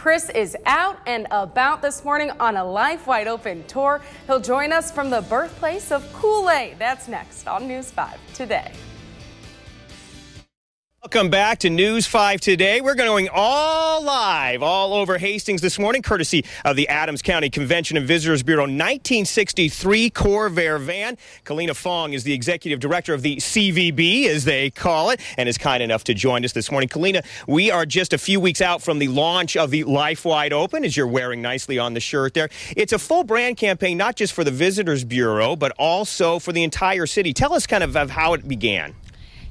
Chris is out and about this morning on a Life Wide Open tour. He'll join us from the birthplace of Kool-Aid. That's next on News 5 Today. Welcome back to News 5 Today. We're going all live all over Hastings this morning, courtesy of the Adams County Convention and Visitors Bureau 1963 Corvair van. Kaleena Fong is the executive director of the CVB, as they call it, and is kind enough to join us this morning. Kaleena, we are just a few weeks out from the launch of the Life Wide Open, as you're wearing nicely on the shirt there. It's a full brand campaign, not just for the Visitors Bureau, but also for the entire city. Tell us kind of how it began.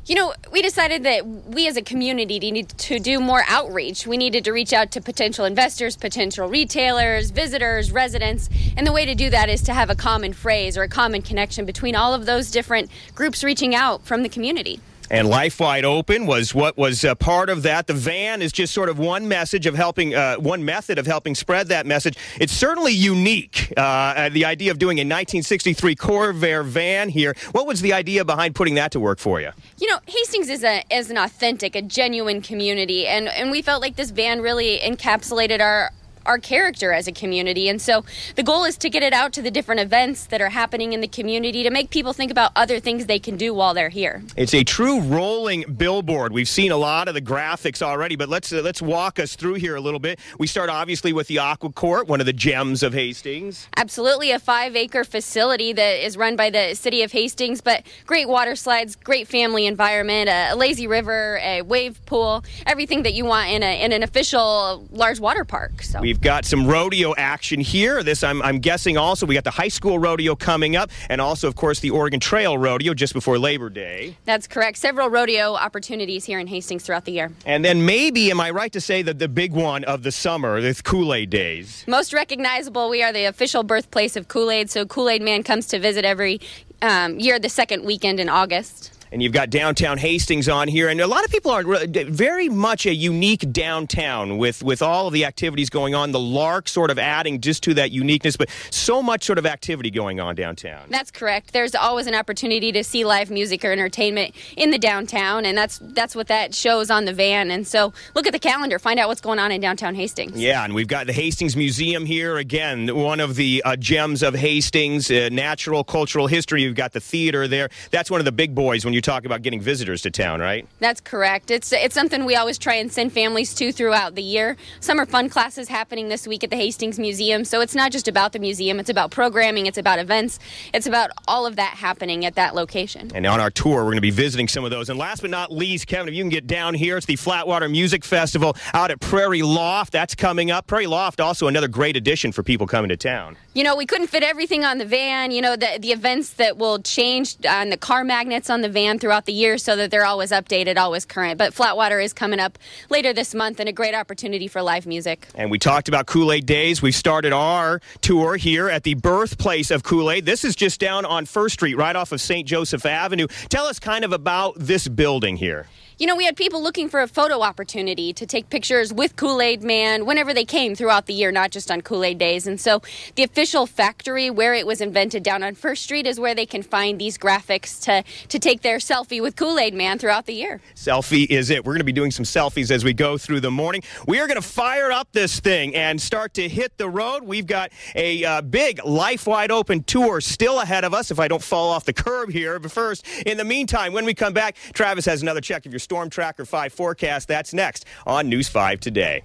You know, we decided that we as a community needed to do more outreach. We needed to reach out to potential investors, potential retailers, visitors, residents. And the way to do that is to have a common phrase or a common connection between all of those different groups reaching out from the community. And Life Wide Open was what was part of that. The van is just sort of one message of helping, one method of helping spread that message. It's certainly unique, the idea of doing a 1963 Corvair van here. What was the idea behind putting that to work for you? You know, Hastings is an authentic, a genuine community, and we felt like this van really encapsulated our character as a community. And so the goal is to get it out to the different events that are happening in the community to make people think about other things they can do while they're here. It's a true rolling billboard. We've seen a lot of the graphics already, but let's walk us through here a little bit. We start obviously with the Aqua Court, one of the gems of Hastings. Absolutely, a 5-acre facility that is run by the city of Hastings, but great water slides, great family environment, a lazy river, a wave pool, everything that you want in an official large water park. So We've got some rodeo action here. This, I'm guessing also, we got the high school rodeo coming up, and also, of course, the Oregon Trail rodeo just before Labor Day. That's correct. Several rodeo opportunities here in Hastings throughout the year. And then maybe, am I right to say that the big one of the summer, the Kool-Aid days? Most recognizable, we are the official birthplace of Kool-Aid, so Kool-Aid Man comes to visit every year the second weekend in August. And you've got downtown Hastings on here, and a lot of people are very much a unique downtown with all of the activities going on. The Lark sort of adding just to that uniqueness, but so much sort of activity going on downtown. That's correct. There's always an opportunity to see live music or entertainment in the downtown, and that's what that shows on the van. And so look at the calendar, find out what's going on in downtown Hastings. Yeah, and we've got the Hastings Museum here, again, one of the gems of Hastings, natural cultural history. You've got the theater there. That's one of the big boys when you talk about getting visitors to town, right? That's correct. It's something we always try and send families to throughout the year. Summer fun classes happening this week at the Hastings Museum, so it's not just about the museum, it's about programming, it's about events, it's about all of that happening at that location. And on our tour, we're going to be visiting some of those. And last but not least, Kevin, if you can get down here, it's the Flatwater Music Festival out at Prairie Loft. That's coming up. Prairie Loft, also another great addition for people coming to town. You know, we couldn't fit everything on the van. You know, the events that will change on the car magnets on the van throughout the year so that they're always updated, always current. But Flatwater is coming up later this month, and a great opportunity for live music. And we talked about Kool-Aid Days. We've started our tour here at the birthplace of Kool-Aid. This is just down on First Street, right off of St. Joseph Avenue. Tell us kind of about this building here. You know, we had people looking for a photo opportunity to take pictures with Kool-Aid Man whenever they came throughout the year, not just on Kool-Aid Days. And so the official factory where it was invented down on First Street is where they can find these graphics to take their selfie with Kool-Aid Man throughout the year. Selfie is it. We're going to be doing some selfies as we go through the morning. We are going to fire up this thing and start to hit the road. We've got a big Life Wide Open tour still ahead of us if I don't fall off the curb here. But first, in the meantime, when we come back, Travis has another check of your Storm Tracker 5 forecast. That's next on News 5 Today.